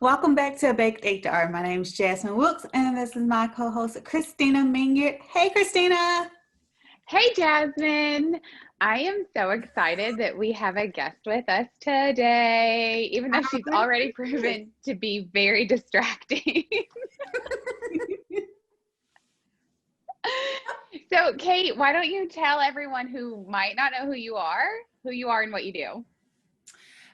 Welcome back to Baked HR. My name is Jazmine Wilkes, and this is my co-host, Kristina Mingert. Hey, Kristina. Hey, Jazmine. I am so excited that we have a guest with us today, even though she's already proven to be very distracting. So, Kate, why don't you tell everyone who might not know who you are and what you do?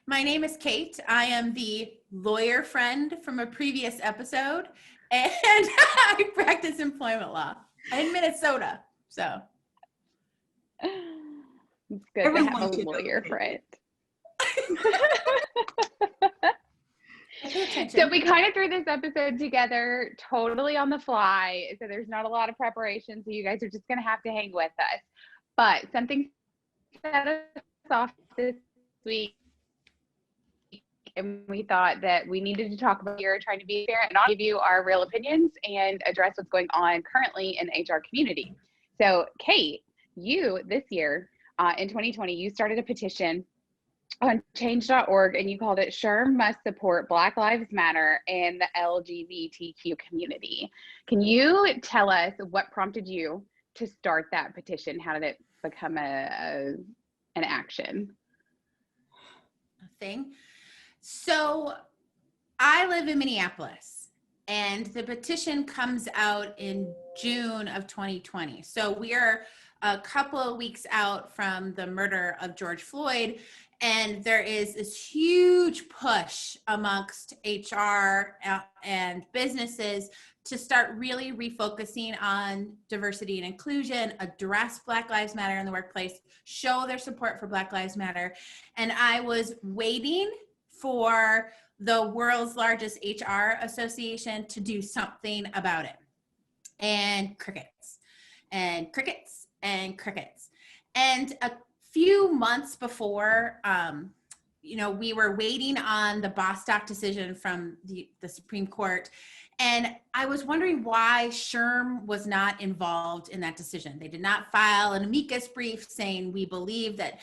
My name is Kate. I am the lawyer friend from a previous episode, and I practice employment law in Minnesota. So it's good to have a lawyer friend. So we kind of threw this episode together totally on the fly. So there's not a lot of preparation. So you guys are just going to have to hang with us. But something set us off this week. And we thought that we needed to talk about here, trying to be fair and not give you our real opinions and address what's going on currently in the HR community. So Kate, you this year in 2020, you started a petition on change.org and you called it SHRM must support Black Lives Matter and the LGBTQ community. Can you tell us what prompted you to start that petition? How did it become an action? So I live in Minneapolis, and the petition comes out in June of 2020. So we are a couple of weeks out from the murder of George Floyd, and there is this huge push amongst HR and businesses to start really refocusing on diversity and inclusion, address Black Lives Matter in the workplace, show their support for Black Lives Matter. And I was waiting for the world's largest HR association to do something about it. And crickets, and crickets, and crickets. And a few months before, we were waiting on the Bostock decision from the Supreme Court. And I was wondering why SHRM was not involved in that decision. They did not file an amicus brief saying we believe that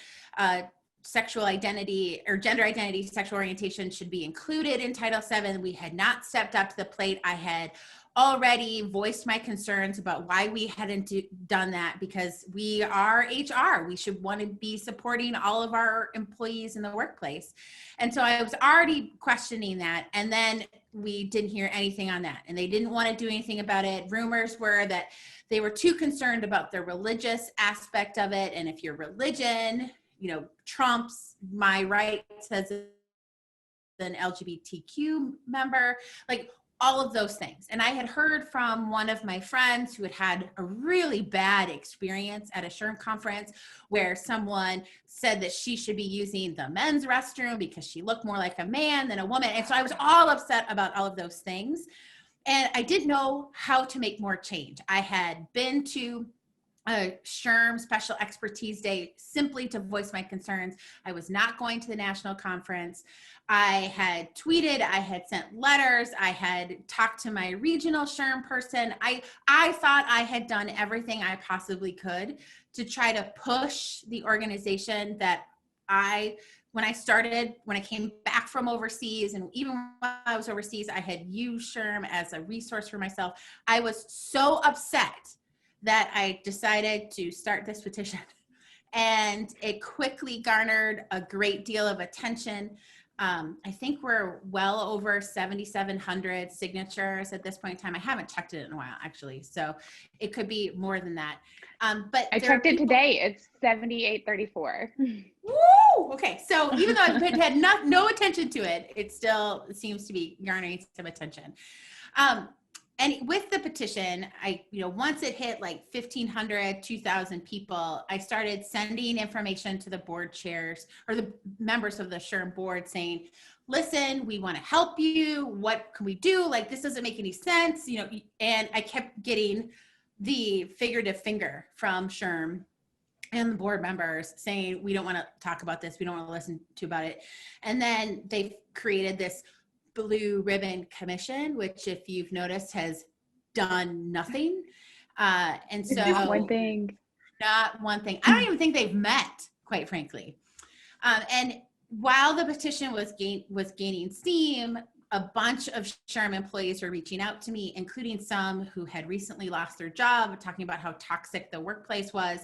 sexual identity or gender identity, sexual orientation should be included in Title VII. We had not stepped up to the plate. I had already voiced my concerns about why we hadn't done that, because we are HR. We should want to be supporting all of our employees in the workplace. And so I was already questioning that. And then we didn't hear anything on that. And they didn't want to do anything about it. Rumors were that they were too concerned about the religious aspect of it. And if your religion trumps my rights as an LGBTQ member, like all of those things. And I had heard from one of my friends who had had a really bad experience at a SHRM conference where someone said that she should be using the men's restroom because she looked more like a man than a woman. And so I was all upset about all of those things. And I didn't know how to make more change. I had been to a SHRM Special Expertise Day simply to voice my concerns. I was not going to the national conference. I had tweeted, I had sent letters, I had talked to my regional SHRM person. I thought I had done everything I possibly could to try to push the organization that when I came back from overseas, and even while I was overseas, I had used SHRM as a resource for myself. I was so upset that I decided to start this petition, and it quickly garnered a great deal of attention. I think we're well over 7,700 signatures at this point in time. I haven't checked it in a while, actually, so it could be more than that. But I checked it today. It's 7,834. Woo! Okay, so even though I've had no attention to it, it still seems to be garnering some attention. And with the petition, once it hit like 1,500, 2,000 people, I started sending information to the board chairs or the members of the SHRM board saying, listen, we want to help you. What can we do? Like, this doesn't make any sense, and I kept getting the figurative finger from SHRM and the board members saying, we don't want to talk about this. We don't want to listen to about it. And then they created this Blue Ribbon Commission, which, if you've noticed, has done nothing. And so not one thing. I don't even think they've met, quite frankly. And while the petition was gaining steam, a bunch of SHRM employees were reaching out to me, including some who had recently lost their job, talking about how toxic the workplace was,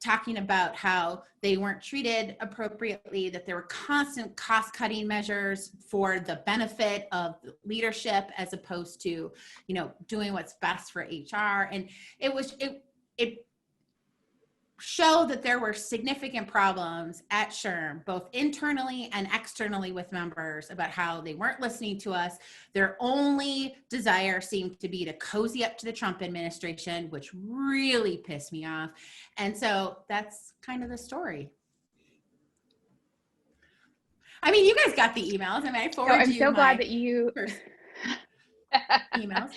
talking about how they weren't treated appropriately, that there were constant cost-cutting measures for the benefit of leadership as opposed to, you know, doing what's best for HR. And it showed that there were significant problems at SHRM, both internally and externally with members, about how they weren't listening to us. Their only desire seemed to be to cozy up to the Trump administration, which really pissed me off. And so that's kind of the story. I mean, you guys got the emails. I mean, I forwarded you. I'm so glad that you emails.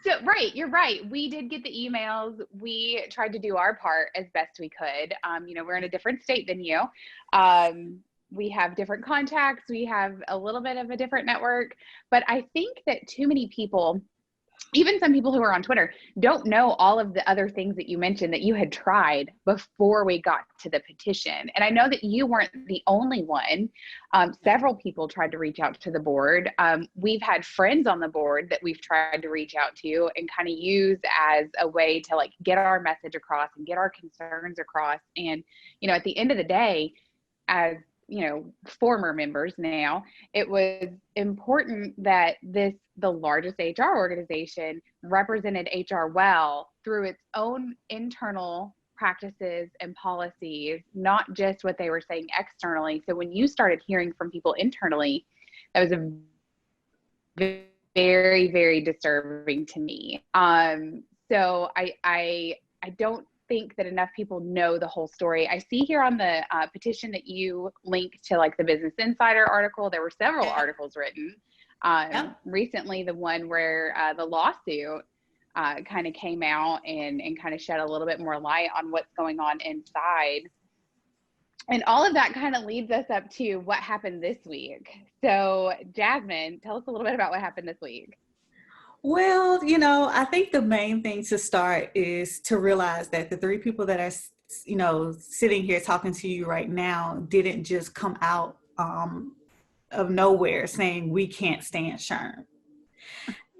So, right, you're right. We did get the emails. We tried to do our part as best we could. You know, we're in a different state than you. We have different contacts. We have a little bit of a different network. But I think that too many people, even some people who are on Twitter, don't know all of the other things that you mentioned that you had tried before we got to the petition. And I know that you weren't the only one. Several people tried to reach out to the board. We've had friends on the board that we've tried to reach out to and kind of use as a way to like get our message across and get our concerns across. And, you know, at the end of the day, as you know, former members now, it was important that the largest HR organization represented HR well through its own internal practices and policies, not just what they were saying externally. So when you started hearing from people internally, that was a very, very disturbing to me. So I don't think that enough people know the whole story. I see here on the petition that you link to like the Business Insider article. There were several articles written recently. The one where the lawsuit kind of came out and kind of shed a little bit more light on what's going on inside. And all of that kind of leads us up to what happened this week. So Jazmine, tell us a little bit about what happened this week. Well, you know, I think the main thing to start is to realize that the three people that are, you know, sitting here talking to you right now didn't just come out of nowhere saying we can't stand SHRM.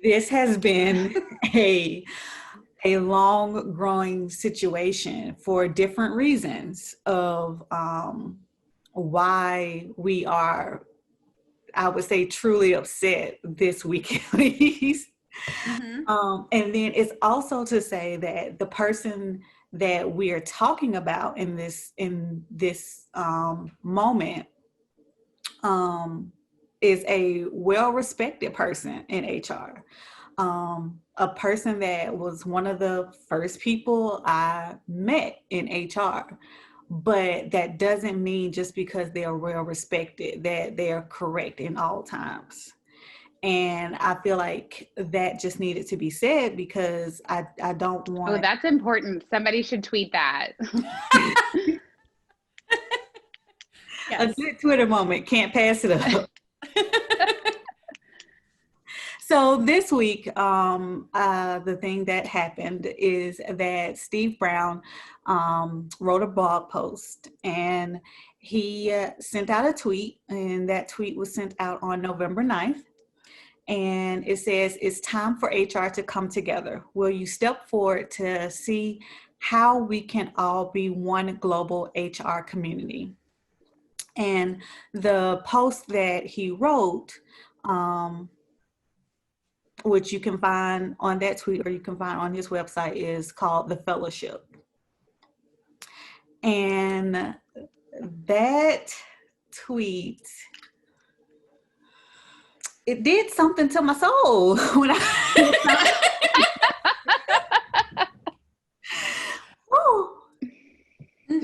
This has been a long growing situation for different reasons of why we are, I would say, truly upset this week at least. Mm-hmm. And then it's also to say that the person that we are talking about in this moment is a well-respected person in HR, a person that was one of the first people I met in HR. But that doesn't mean just because they are well-respected that they are correct in all times. And I feel like that just needed to be said because I don't want... Oh, that's important. Somebody should tweet that. Yes. A good Twitter moment. Can't pass it up. So this week, the thing that happened is that Steve Brown wrote a blog post and he sent out a tweet, and that tweet was sent out on November 9th. And it says, "It's time for HR to come together. Will you step forward to see how we can all be one global HR community?" And the post that he wrote, which you can find on that tweet or you can find on his website, is called The Fellowship. And that tweet, it did something to my soul when you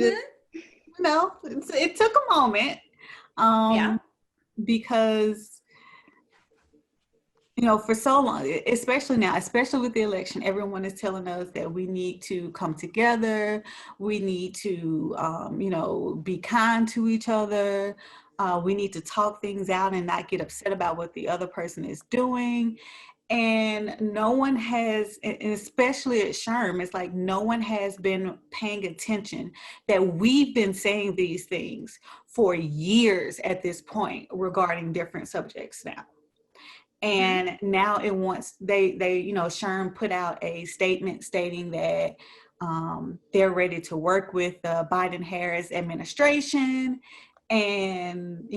know, it took a moment because, you know, for so long, especially now, especially with the election, everyone is telling us that we need to come together. We need to, you know, be kind to each other. We need to talk things out and not get upset about what the other person is doing. And no one has, and especially at SHRM, it's like no one has been paying attention that we've been saying these things for years at this point regarding different subjects now. And now it wants, they SHRM put out a statement stating that they're ready to work with the Biden-Harris administration. And,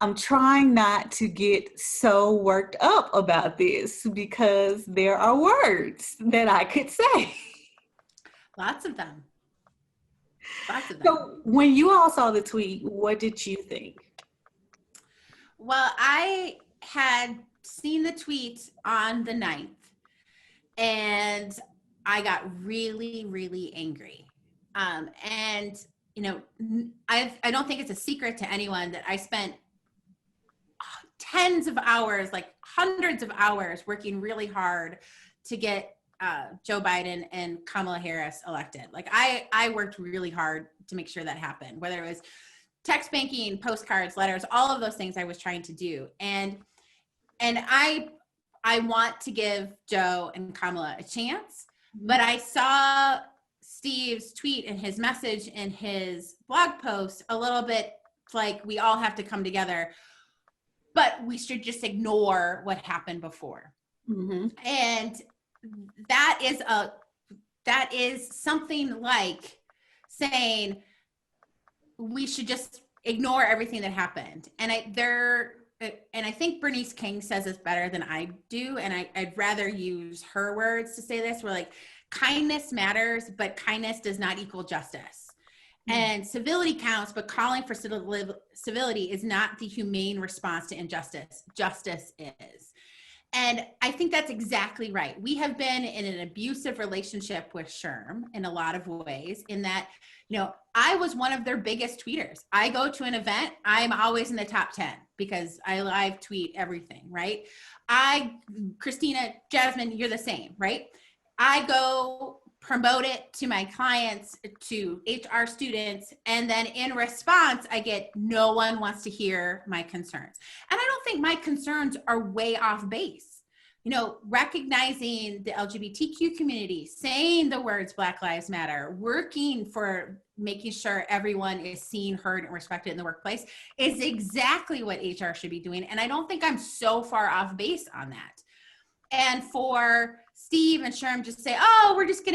I'm trying not to get so worked up about this because there are words that I could say. Lots of them. So when you all saw the tweet, what did you think? Well, I had seen the tweet on the 9th and I got really, really angry. And, I don't think it's a secret to anyone that I spent tens of hours, like hundreds of hours working really hard to get Joe Biden and Kamala Harris elected. Like I worked really hard to make sure that happened, whether it was text banking, postcards, letters, all of those things I was trying to do. And I want to give Joe and Kamala a chance, but I saw Steve's tweet and his message and his blog post a little bit like we all have to come together, but we should just ignore what happened before. And that is something like saying we should just ignore everything that happened. And I think Bernice King says this better than I do. And I'd rather use her words to say this. We're like, kindness matters, but kindness does not equal justice. And civility counts, but calling for civility is not the humane response to injustice. Justice is. And I think that's exactly right. We have been in an abusive relationship with SHRM in a lot of ways, in that, I was one of their biggest tweeters. I go to an event, I'm always in the top 10 because I live tweet everything, right? Kristina, Jazmine, you're the same, right? I go promote it to my clients, to HR students, and then in response, I get, no one wants to hear my concerns. And I don't think my concerns are way off base. Recognizing the LGBTQ community, saying the words Black Lives Matter, working for making sure everyone is seen, heard, and respected in the workplace is exactly what HR should be doing. And I don't think I'm so far off base on that. And for Steve and SHRM just say, oh, we're just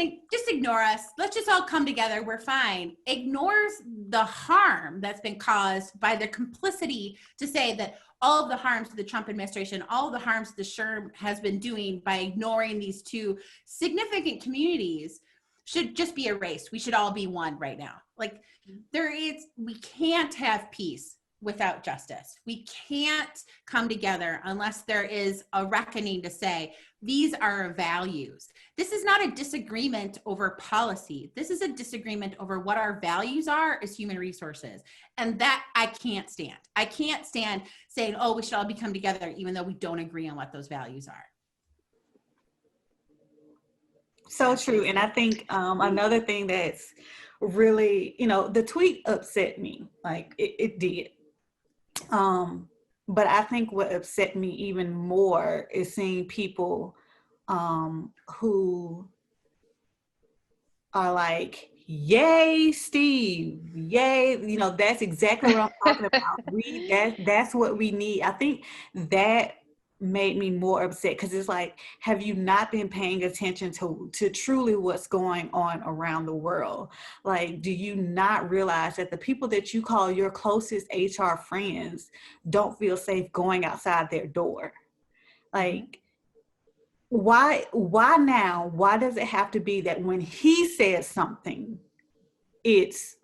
ignore us. Let's just all come together. We're fine. Ignores the harm that's been caused by their complicity to say that all of the harms to the Trump administration, all of the harms the SHRM has been doing by ignoring these two significant communities should just be erased. We should all be one right now. Like we can't have peace without justice. We can't come together unless there is a reckoning to say, these are our values. This is not a disagreement over policy. This is a disagreement over what our values are as human resources. And that I can't stand. I can't stand saying, oh, we should all come together, even though we don't agree on what those values are. So true. And I think another thing that's really, the tweet upset me, like it did. But I think what upset me even more is seeing people who are like, yay, Steve, yay. That's exactly what I'm talking about. That's what we need. I think that made me more upset because it's like, have you not been paying attention to truly what's going on around the world? Like, do you not realize that the people that you call your closest HR friends don't feel safe going outside their door? Like, why now? Why does it have to be that when he says something, it's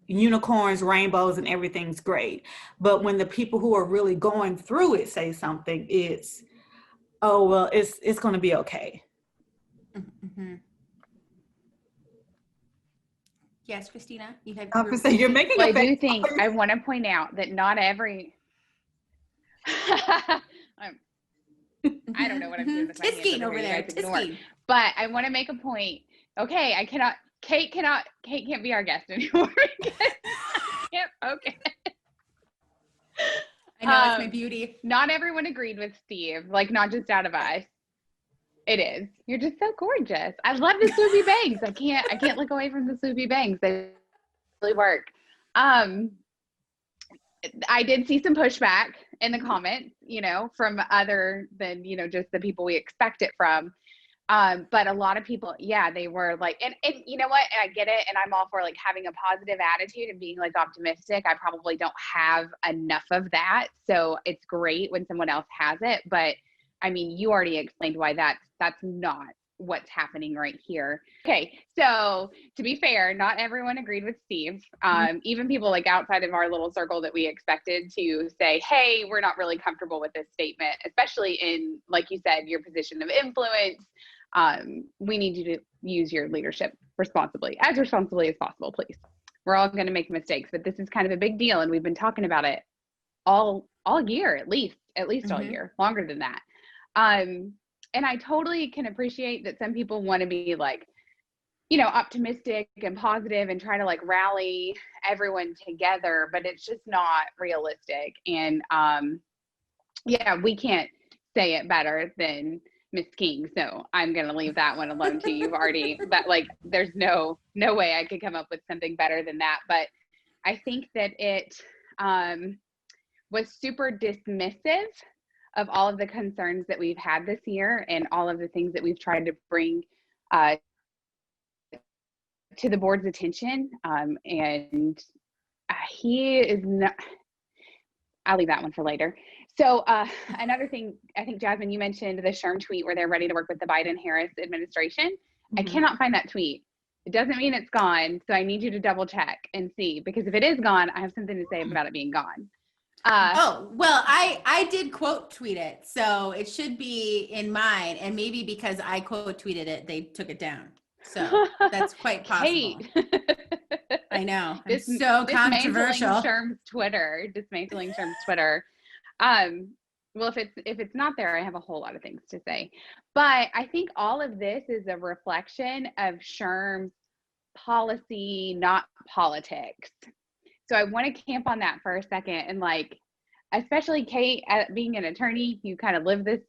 unicorns, rainbows, and everything's great? But when the people who are really going through it say something, it's, oh, well, it's going to be okay. Mm-hmm. Yes, Kristina, you're making I do think I want to point out that not every I don't know what I'm doing with my hands over there. Tisking. But I want to make a point. Okay, Kate can't be our guest anymore. Okay. I know, it's my beauty. Not everyone agreed with Steve, like not just out of us. It is. You're just so gorgeous. I love the swoopy bangs. I can't look away from the swoopy bangs. They really work. I did see some pushback in the comments, from other than, just the people we expect it from. But a lot of people, yeah, they were like, and you know what? And I get it. And I'm all for like having a positive attitude and being like optimistic. I probably don't have enough of that. So it's great when someone else has it. But I mean, you already explained why that's not what's happening right here. Okay. So to be fair, not everyone agreed with Steve. Even people like outside of our little circle that we expected to say, hey, we're not really comfortable with this statement, especially in, like you said, your position of influence. We need you to use your leadership responsibly as possible, please. We're all going to make mistakes, but this is kind of a big deal. And we've been talking about it all year, at least all year, longer than that. And I totally can appreciate that some people want to be like, optimistic and positive and try to like rally everyone together, but it's just not realistic. And yeah, we can't say it better than Miss King. So I'm going to leave that one alone too. You've already, but like, there's no way I could come up with something better than that. But I think that it was super dismissive of all of the concerns that we've had this year and all of the things that we've tried to bring to the board's attention. And he is not, I'll leave that one for later. So another thing, I think, Jazmine, you mentioned the SHRM tweet where they're ready to work with the Biden-Harris administration. I cannot find that tweet. It doesn't mean it's gone. So I need you to double check and see, because if it is gone, I have something to say about it being gone. Well, I did quote tweet it, so it should be in mine, and maybe because I quote tweeted it, they took it down. So that's quite possible. I know. It's so controversial. Dismantling SHRM's Twitter. Well, if it's not there, I have a whole lot of things to say. But I think all of this is a reflection of SHRM's policy, not politics. So I want to camp on that for a second. And like, especially Kate, being an attorney, you kind of live this,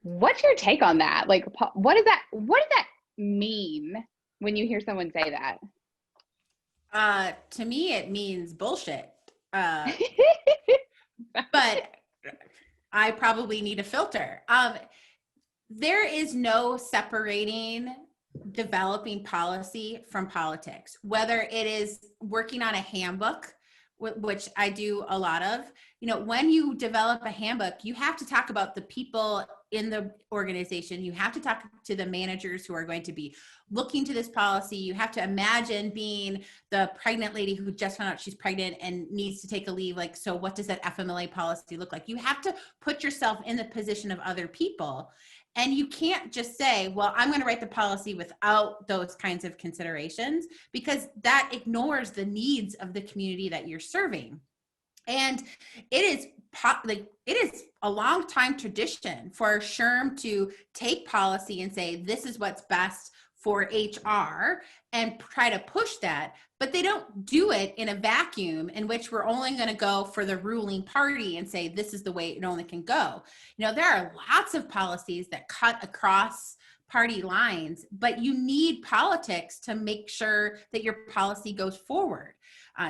what's your take on that? Like, what does that mean when you hear someone say that? To me, it means bullshit. But I probably need a filter. There is no separating developing policy from politics, whether it is working on a handbook, which I do a lot of. When you develop a handbook, you have to talk about the people in the organization. You have to talk to the managers who are going to be looking to this policy. You have to imagine being the pregnant lady who just found out she's pregnant and needs to take a leave. Like, so what does that FMLA policy look like? You have to put yourself in the position of other people. And you can't just say, well, I'm going to write the policy without those kinds of considerations, because that ignores the needs of the community that you're serving. And it is a long time tradition for SHRM to take policy and say, this is what's best for HR, and try to push that, but they don't do it in a vacuum in which we're only going to go for the ruling party and say, this is the way it only can go. There are lots of policies that cut across party lines, but you need politics to make sure that your policy goes forward.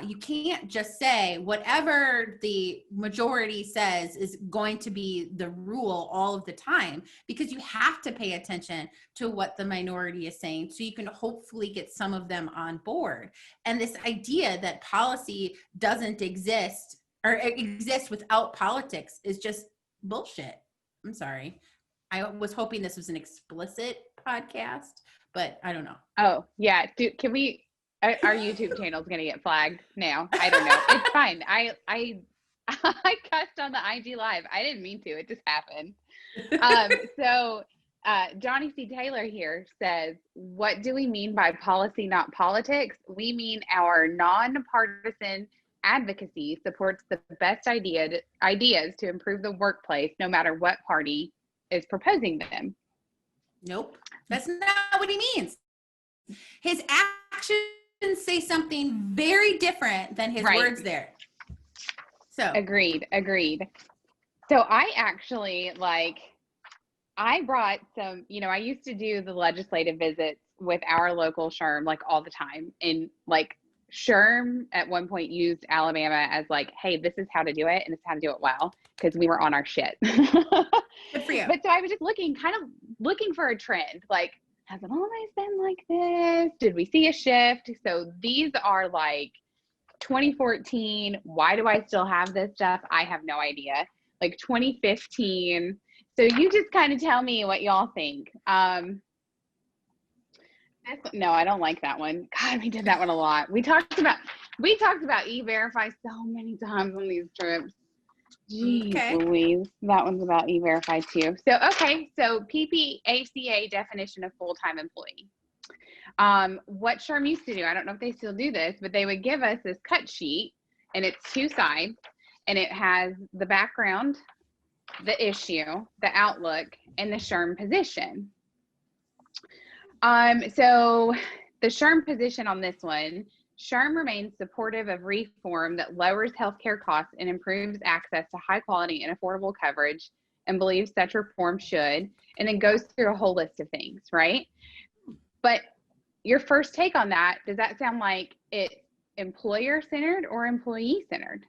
You can't just say whatever the majority says is going to be the rule all of the time, because you have to pay attention to what the minority is saying so you can hopefully get some of them on board. And this idea that policy doesn't exist or exists without politics is just bullshit. I'm sorry. I was hoping this was an explicit podcast, but I don't know. Oh, yeah. Can we... Our YouTube channel is going to get flagged now. I don't know. It's fine. I cussed on the IG live. I didn't mean to. It just happened. So JohnnyCTaylor here says, what do we mean by policy, not politics? We mean our nonpartisan advocacy supports the best ideas to improve the workplace, no matter what party is proposing them. Nope. That's not what he means. His actions say something very different than his words there. So agreed. So I actually I brought some, I used to do the legislative visits with our local SHRM all the time, and SHRM at one point used Alabama as like, hey, this is how to do it, and this is how to do it well, because we were on our shit. Good for you. But so I was just looking for a trend. Like, has it always been like this? Did we see a shift? So these are like 2014. Why do I still have this stuff? I have no idea. Like 2015. So you just kind of tell me what y'all think. No, I don't like that one. God, we did that one a lot. We talked about E-Verify so many times on these trips. Jeez, Okay. Louise. That one's about E-Verify too. So, okay. So PPACA definition of full-time employee. What SHRM used to do, I don't know if they still do this, but they would give us this cut sheet, and it's 2 sides, and it has the background, the issue, the outlook, and the SHRM position. So the SHRM position on this one, SHRM remains supportive of reform that lowers healthcare costs and improves access to high quality and affordable coverage, and believes such reform should, and then goes through a whole list of things, right? But your first take on that, does that sound like it's employer-centered or employee-centered?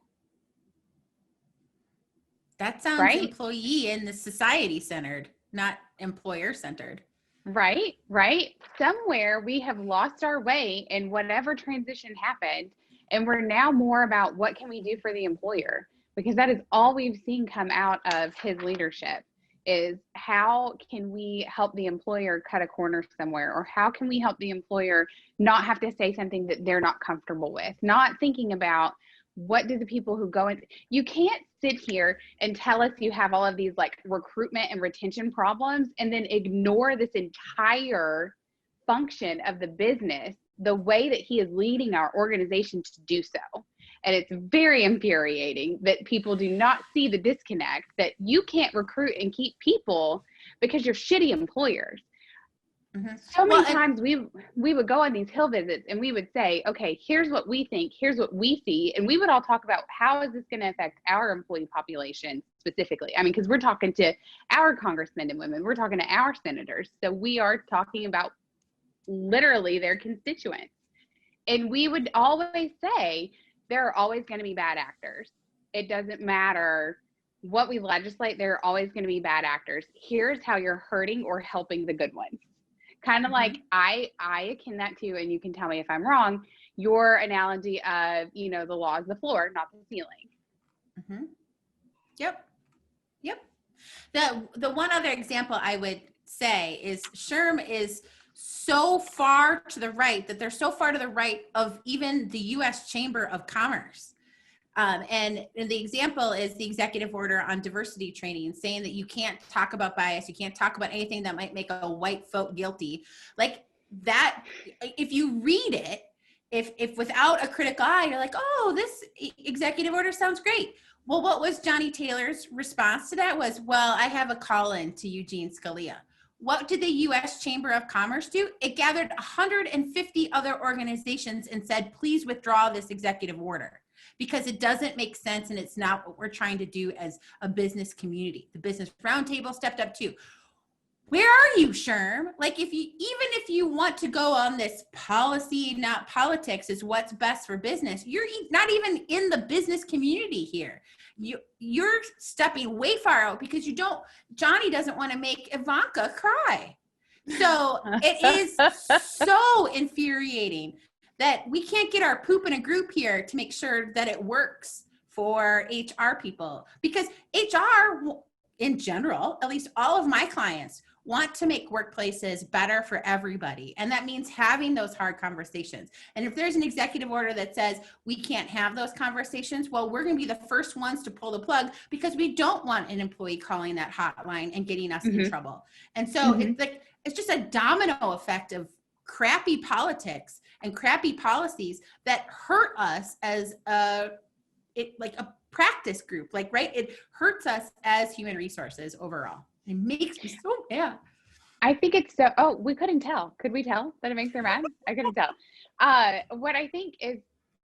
That sounds right? employee and the society-centered, not employer-centered. Right, right. Somewhere we have lost our way in whatever transition happened, and we're now more about what can we do for the employer, because that is all we've seen come out of his leadership, is how can we help the employer cut a corner somewhere, or how can we help the employer not have to say something that they're not comfortable with, not thinking about what do the people who go in. You can't sit here and tell us you have all of these like recruitment and retention problems and then ignore this entire function of the business, the way that he is leading our organization to do so. And it's very infuriating that people do not see the disconnect, that you can't recruit and keep people because you're shitty employers. Mm-hmm. So many times we would go on these Hill visits and we would say, okay, here's what we think, here's what we see. And we would all talk about how is this going to affect our employee population specifically? I mean, because we're talking to our congressmen and women, we're talking to our senators. So we are talking about literally their constituents. And we would always say, there are always going to be bad actors. It doesn't matter what we legislate, there are always going to be bad actors. Here's how you're hurting or helping the good ones. Kind of like I akin that to, and you can tell me if I'm wrong, your analogy of, you know, the law is the floor, not the ceiling. Mm-hmm. Yep. The one other example I would say is SHRM is so far to the right that they're so far to the right of even the U.S. Chamber of Commerce. And the example is the executive order on diversity training, saying that you can't talk about bias, you can't talk about anything that might make a white folk guilty. Like that, if you read it, if without a critical eye, you're like, oh, this executive order sounds great. Well, what was JohnnyCTaylor's response to that was, well, I have a call-in to Eugene Scalia. What did the U.S. Chamber of Commerce do? It gathered 150 other organizations and said, please withdraw this executive order, because it doesn't make sense and it's not what we're trying to do as a business community. The Business Roundtable stepped up too. Where are you, SHRM? Like, even if you want to go on this policy, not politics, is what's best for business, you're not even in the business community here. You're stepping way far out because Johnny doesn't want to make Ivanka cry. So it is so infuriating that we can't get our poop in a group here to make sure that it works for HR people, because HR in general, at least all of my clients, want to make workplaces better for everybody. And that means having those hard conversations. And if there's an executive order that says we can't have those conversations, well, we're going to be the first ones to pull the plug, because we don't want an employee calling that hotline and getting us in trouble. And so it's just a domino effect of crappy politics and crappy policies that hurt us as like a practice group, right? It hurts us as human resources overall. It makes me so mad. I think it's so, we couldn't tell. Could we tell that it makes her mad? I couldn't tell. What I think is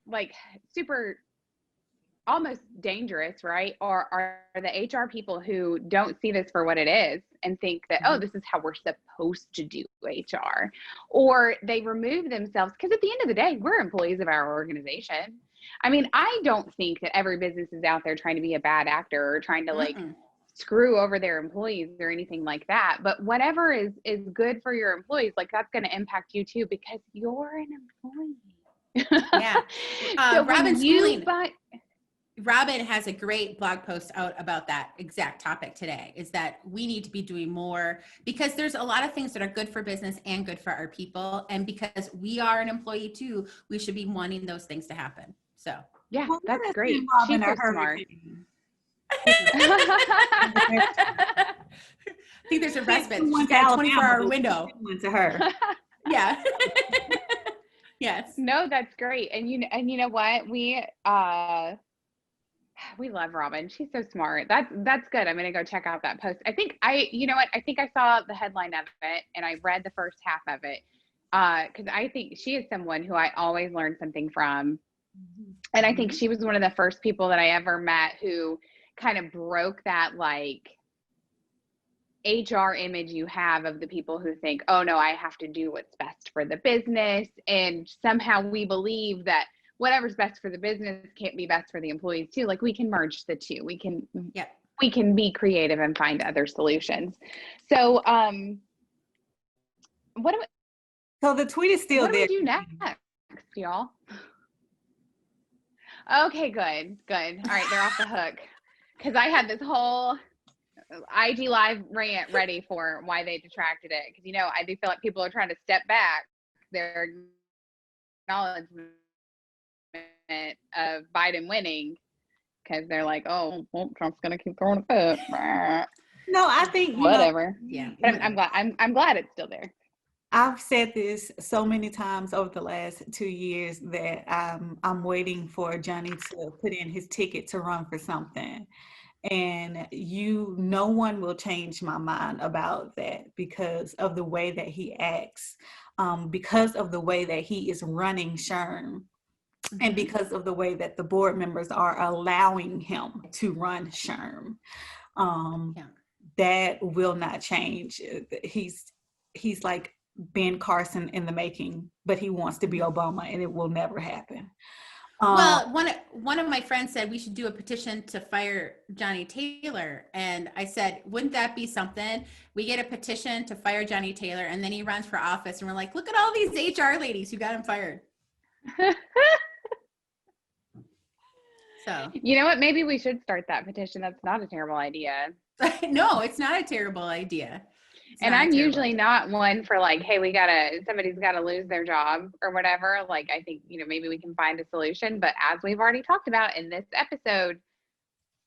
like super almost dangerous, right? Or are the HR people who don't see this for what it is and think that, oh, this is how we're supposed to do HR, or they remove themselves, because at the end of the day, we're employees of our organization. I mean, I don't think that every business is out there trying to be a bad actor or trying to like screw over their employees or anything like that. But whatever is good for your employees, like that's going to impact you too, because you're an employee. Yeah. So Robin has a great blog post out about that exact topic today, is that we need to be doing more, because there's a lot of things that are good for business and good for our people. And because we are an employee too, we should be wanting those things to happen. So yeah, that's great. She's so smart. I think there's a respite. She's got a 24-hour window. To her. Yeah. Yes. No, that's great. And you know what? We love Robin. She's so smart. That's good. I'm going to go check out that post. I think I saw the headline of it and I read the first half of it. Cause I think she is someone who I always learn something from. And I think she was one of the first people that I ever met who kind of broke that like HR image you have of the people who think, oh no, I have to do what's best for the business. And somehow we believe that whatever's best for the business can't be best for the employees too. Like we can merge the two. We can be creative and find other solutions. So, so the tweet is still there. What do we do next, y'all? Okay, good. All right, they're off the hook. Because I had this whole IG Live rant ready for why they detracted it. Because, I do feel like people are trying to step back their acknowledgement of Biden winning, because they're like, oh, well, Trump's going to keep throwing a fit. No, I think, whatever. Yeah. But I'm glad it's still there. I've said this so many times over the last 2 years that I'm waiting for Johnny to put in his ticket to run for something. And no one will change my mind about that because of the way that he acts, because of the way that he is running SHRM, and because of the way that the board members are allowing him to run SHRM. That will not change. He's like Ben Carson in the making, but he wants to be Obama, and it will never happen. Well, one of my friends said we should do a petition to fire JohnnyCTaylor. And I said, wouldn't that be something? We get a petition to fire JohnnyCTaylor, and then he runs for office, and we're like, look at all these HR ladies who got him fired. So, you know what? Maybe we should start that petition. That's not a terrible idea. No, it's not a terrible idea. And I'm usually not one for like, hey, somebody's got to lose their job or whatever. Like, I think, maybe we can find a solution. But as we've already talked about in this episode,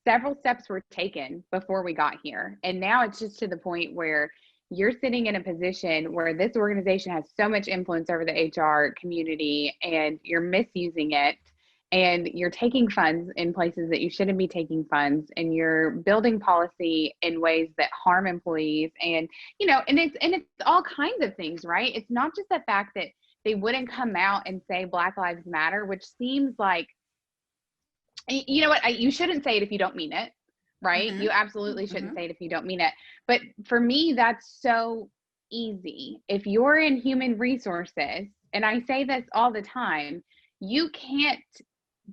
several steps were taken before we got here. And now it's just to the point where you're sitting in a position where this organization has so much influence over the HR community and you're misusing it. And you're taking funds in places that you shouldn't be taking funds, and you're building policy in ways that harm employees. And, and it's all kinds of things, right? It's not just the fact that they wouldn't come out and say Black Lives Matter, which seems like, you know what, you shouldn't say it if you don't mean it, right? You absolutely shouldn't say it if you don't mean it. But for me, that's so easy. If you're in human resources, and I say this all the time, you can't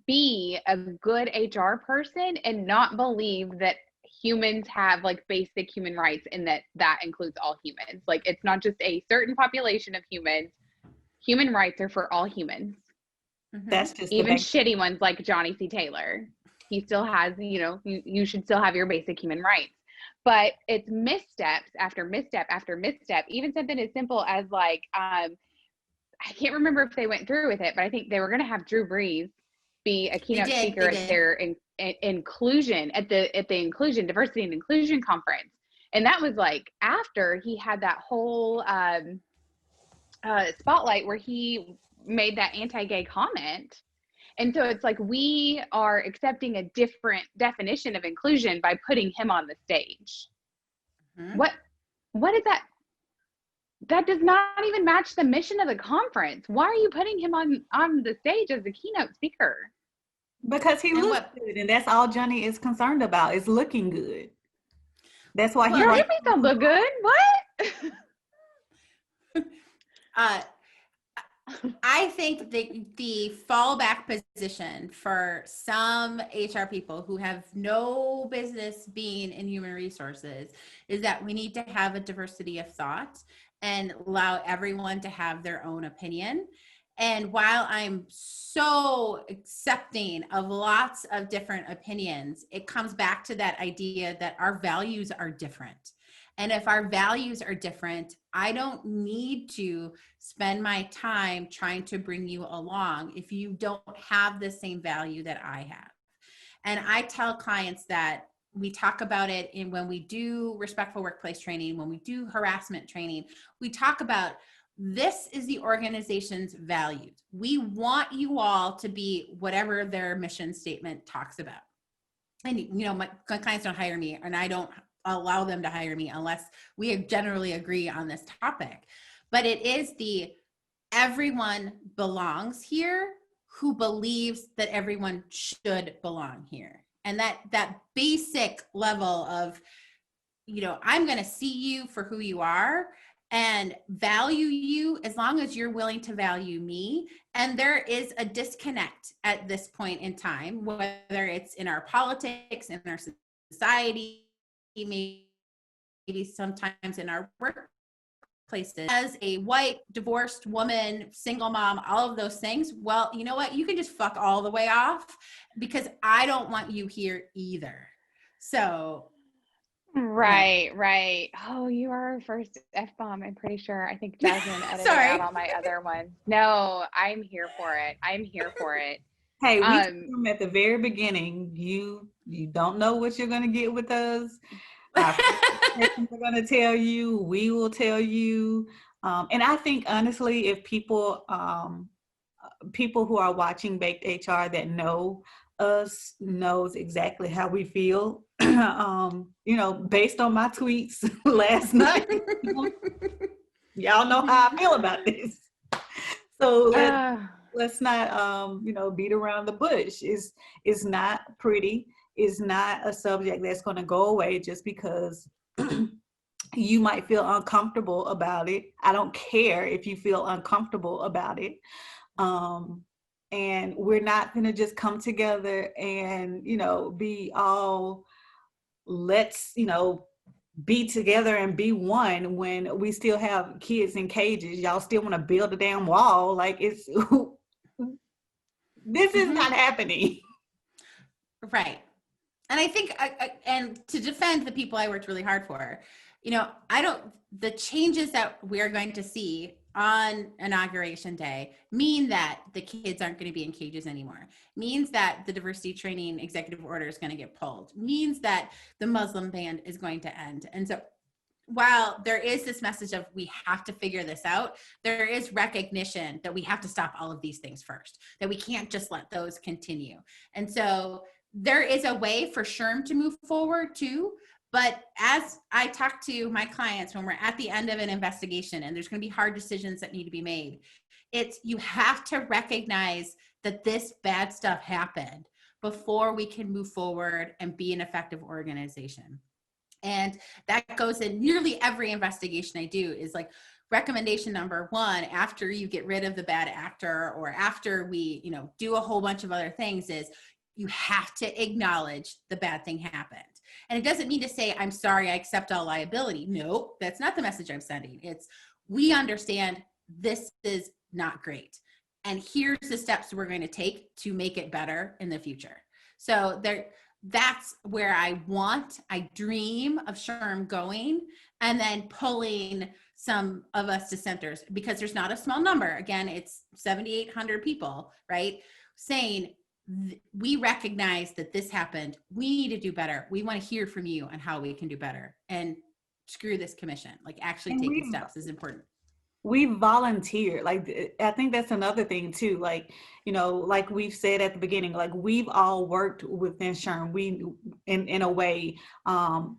be a good HR person and not believe that humans have like basic human rights, and that includes all humans. Like, it's not just a certain population of humans. Human rights are for all humans. That's just even shitty ones like JohnnyCTaylor. He still has, you should still have your basic human rights. But it's missteps after misstep after misstep. Even something as simple as like, I can't remember if they went through with it, but I think they were going to have Drew Brees be a keynote speaker at their inclusion at the inclusion, diversity and inclusion conference. And that was like after he had that whole spotlight where he made that anti-gay comment. And so it's like, we are accepting a different definition of inclusion by putting him on the stage. What is that? That does not even match the mission of the conference. Why are you putting him on the stage as a keynote speaker? Because he And looks what, good, and that's all Johnny is concerned about, is looking good. That's why he well, Girl, you writes. make them look good. What? uh, I think the fallback position for some HR people who have no business being in human resources is that we need to have a diversity of thought and allow everyone to have their own opinion. And while I'm so accepting of lots of different opinions, it comes back to that idea that our values are different. And if our values are different, I don't need to spend my time trying to bring you along if you don't have the same value that I have. And I tell clients that we talk about it in when we do respectful workplace training, when we do harassment training, we talk about this is the organization's values. We want you all to be whatever their mission statement talks about. And you know, my clients don't hire me, and I don't allow them to hire me unless we generally agree on this topic. But it is the everyone belongs here who believes that everyone should belong here. And that basic level of, you know, I'm going to see you for who you are and value you as long as you're willing to value me. And there is a disconnect at this point in time, whether it's in our politics, in our society, maybe sometimes in our workplaces. As a white, divorced woman, single mom, all of those things, well, you know what? You can just fuck all the way off because I don't want you here either. So Right, right. Oh, you are our first F-bomb, I'm pretty sure. I think Jazmine edited Sorry. out all my other ones. No, I'm here for it. I'm here for it. Hey, we told them at the very beginning, you don't know what you're going to get with us. Our friends are going to tell you, we will tell you. And I think, honestly, if people who are watching Baked HR that know us knows exactly how we feel. You know, based on my tweets last night, y'all know how I feel about this. So let's not you know, beat around the bush. It's not pretty. It's not a subject that's going to go away just because you might feel uncomfortable about it. I don't care if you feel uncomfortable about it. And we're not going to just come together and, you know, be all, let's, you know, be together and be one when we still have kids in cages. Y'all still want to build a damn wall. Like, it's, this is not happening. Right. And I think, and to defend the people I worked really hard for, you know, the changes that we're going to see on Inauguration Day mean that the kids aren't going to be in cages anymore, means that the diversity training executive order is going to get pulled, means that the Muslim ban is going to end. And so while there is this message of we have to figure this out, there is recognition that we have to stop all of these things first, that we can't just let those continue. And so there is a way for SHRM to move forward too. But as I talk to my clients when we're at the end of an investigation and there's going to be hard decisions that need to be made, you have to recognize that this bad stuff happened before we can move forward and be an effective organization. And that goes in nearly every investigation I do is like recommendation number one, after you get rid of the bad actor or after we, you know, do a whole bunch of other things, is you have to acknowledge the bad thing happened. And it doesn't mean to say, I'm sorry, I accept all liability. No, that's not the message I'm sending. It's, we understand this is not great. And here's the steps we're going to take to make it better in the future. So that's where I dream of SHRM going and then pulling some of us dissenters, because there's not a small number. Again, it's 7,800 people, right? Saying, we recognize that this happened. We need to do better. We want to hear from you on how we can do better. And screw this commission. Like, actually taking steps is important. We volunteer. Like, I think that's another thing too. Like, you know, like we've said at the beginning, like we've all worked within SHRM. We, in a way,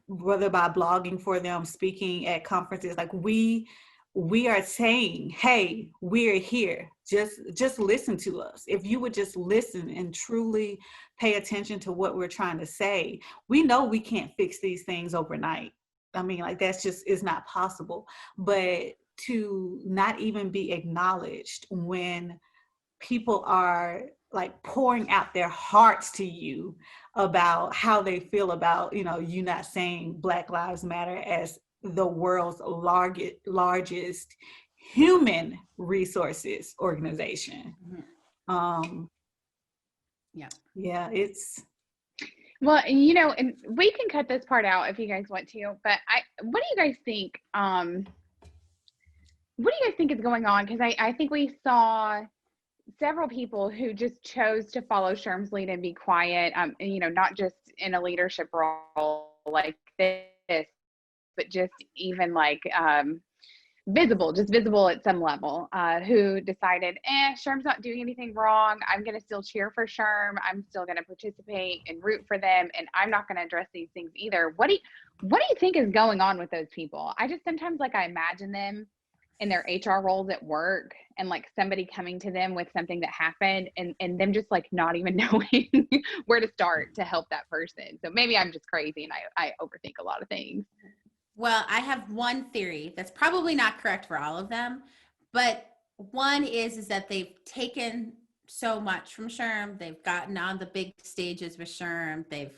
whether by blogging for them, speaking at conferences, like we we are saying, hey, we're here. Just listen to us. If you would just listen and truly pay attention to what we're trying to say, we know we can't fix these things overnight. I mean, like, that's just is not possible. But to not even be acknowledged when people are like pouring out their hearts to you about how they feel about, you not saying Black Lives Matter as the world's largest human resources organization. Yeah, it's. Well, and we can cut this part out if you guys want to, but what do you guys think? What do you guys think is going on? Because I think we saw several people who just chose to follow SHRM's lead and be quiet, not just in a leadership role like this, but just even like visible at some level, who decided, SHRM's not doing anything wrong. I'm going to still cheer for SHRM. I'm still going to participate and root for them. And I'm not going to address these things either. What do you think is going on with those people? I just sometimes I imagine them in their HR roles at work and like somebody coming to them with something that happened and them just like not even knowing where to start to help that person. So maybe I'm just crazy and I overthink a lot of things. Well, I have one theory that's probably not correct for all of them, but one is that they've taken so much from SHRM. They've gotten on the big stages with SHRM. They've,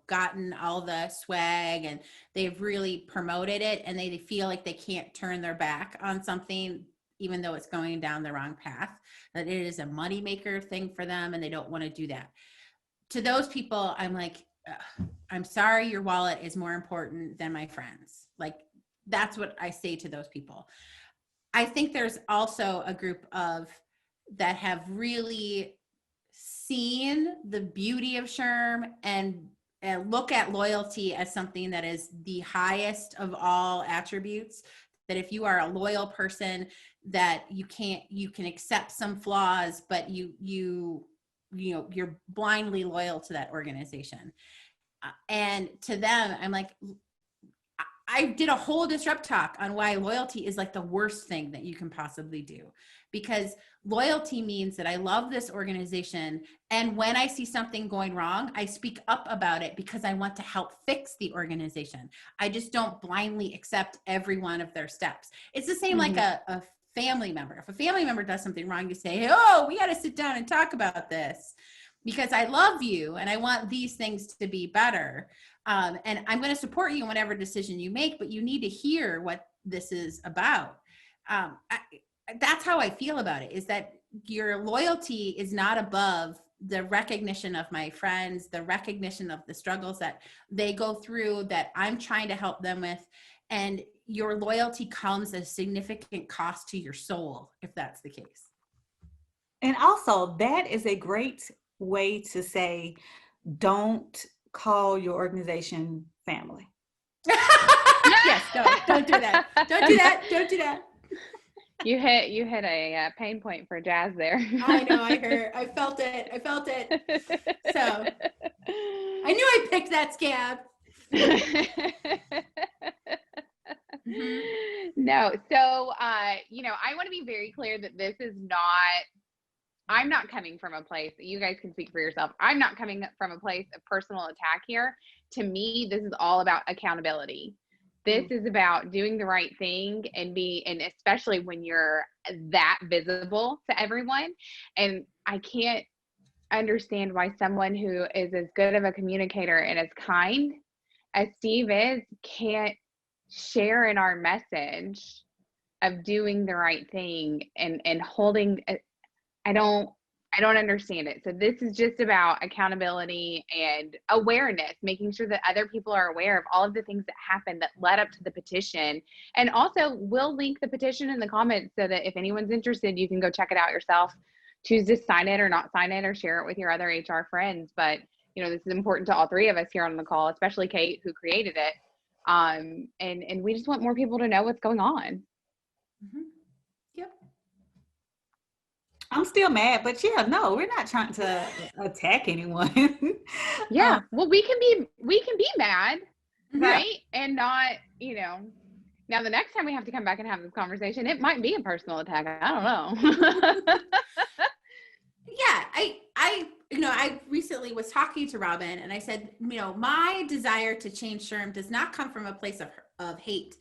gotten all the swag and they've really promoted it, and they feel like they can't turn their back on something, even though it's going down the wrong path, that it is a moneymaker thing for them and they don't want to do that. To those people, I'm like, I'm sorry, your wallet is more important than my friends. Like, that's what I say to those people. I think there's also a group that have really seen the beauty of SHRM and look at loyalty as something that is the highest of all attributes. That if you are a loyal person, that you can accept some flaws, but you're blindly loyal to that organization. And to them, I'm like, I did a whole Disrupt talk on why loyalty is like the worst thing that you can possibly do, because loyalty means that I love this organization. And when I see something going wrong, I speak up about it because I want to help fix the organization. I just don't blindly accept every one of their steps. It's the same like a family member. If a family member does something wrong, you say, oh, we got to sit down and talk about this because I love you and I want these things to be better. And I'm going to support you in whatever decision you make, but you need to hear what this is about. That's how I feel about it, is that your loyalty is not above the recognition of my friends, the recognition of the struggles that they go through, that I'm trying to help them with. And your loyalty comes at a significant cost to your soul, if that's the case. And also, that is a great way to say, don't call your organization family. Yes, don't do that. Don't do that. Don't do that. You hit a pain point for Jazz there. I know. I felt it. So I knew I picked that scab. No. So, I want to be very clear that this is not, I'm not coming from a place, you guys can speak for yourself. I'm not coming from a place of personal attack here. To me, this is all about accountability. This is about doing the right thing and especially when you're that visible to everyone. And I can't understand why someone who is as good of a communicator and as kind as Steve is can't share in our message of doing the right thing and holding. I don't understand it. So this is just about accountability and awareness, making sure that other people are aware of all of the things that happened that led up to the petition. And also, we'll link the petition in the comments so that if anyone's interested, you can go check it out yourself. Choose to sign it or not sign it, or share it with your other HR friends. But, this is important to all three of us here on the call, especially Kate, who created it. And we just want more people to know what's going on. Mm-hmm. Yep. I'm still mad, but no, we're not trying to attack anyone. Yeah. Well, we can be mad, right? And not, Now, the next time we have to come back and have this conversation, it might be a personal attack. I don't know. Yeah, I recently was talking to Robin, and I said, my desire to change SHRM does not come from a place of hate.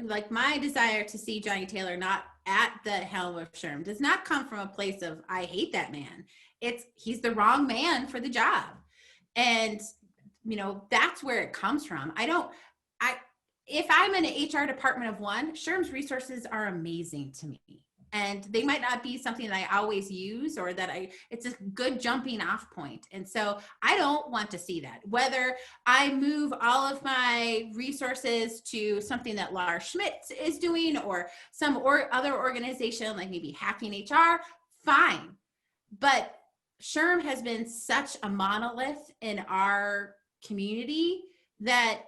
Like my desire to see JohnnyCTaylor not at the helm of SHRM does not come from a place of I hate that man. He's the wrong man for the job, and that's where it comes from. If I'm in an HR department of one, SHRM's resources are amazing to me. And they might not be something that I always use or that it's a good jumping off point. And so I don't want to see that. Whether I move all of my resources to something that Laura Schmidt is doing or some other organization, like maybe Hacking HR, fine. But SHRM has been such a monolith in our community that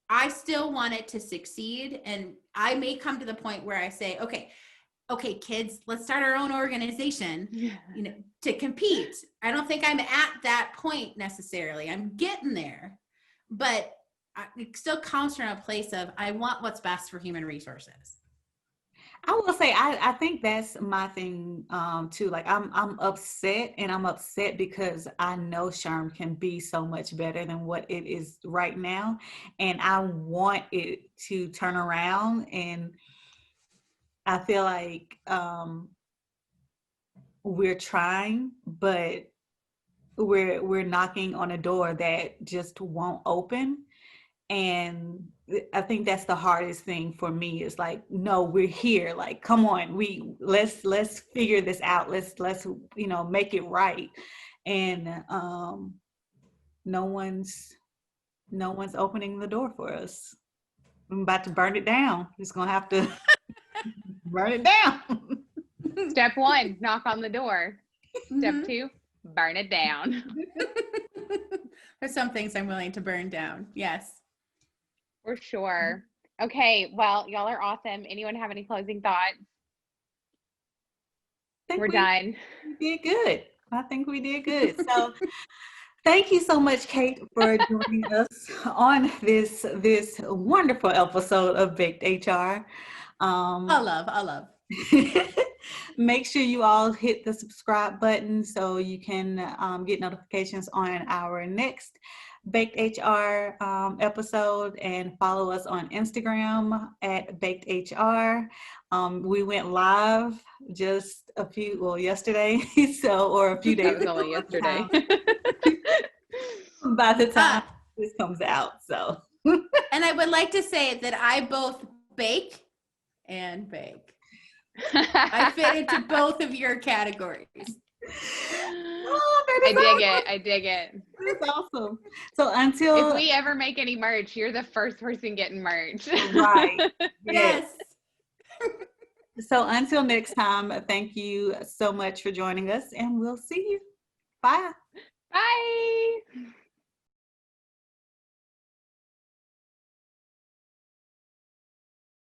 I still want it to succeed. And I may come to the point where I say, okay, kids, let's start our own organization, to compete. I don't think I'm at that point necessarily. I'm getting there, but it still comes from a place of, I want what's best for human resources. I will say, I think that's my thing too. Like I'm upset, and I'm upset because I know SHRM can be so much better than what it is right now. And I want it to turn around, and I feel like we're trying, but we're knocking on a door that just won't open. And I think that's the hardest thing for me is like, no, we're here. Like, come on, let's figure this out. Let's make it right. And no one's opening the door for us. I'm about to burn it down. Just gonna have to burn it down. Step 1, knock on the door. Step 2, burn it down. There's some things I'm willing to burn down. Yes. For sure. Okay. Well, y'all are awesome. Anyone have any closing thoughts? We're done. We did good. I think we did good. So thank you so much, Kate, for joining us on this wonderful episode of Baked HR. I love. Make sure you all hit the subscribe button so you can get notifications on our next Baked HR episode, and follow us on Instagram at Baked HR. We went live just yesterday, or a few days ago. That was only yesterday. By the time this comes out, so. And I would like to say that I both bake and bake. I fit into both of your categories. I dig it. That's awesome. So until if we ever make any merch, you're the first person getting merch. Right. Yes. So until next time, thank you so much for joining us, and we'll see you. Bye. Bye.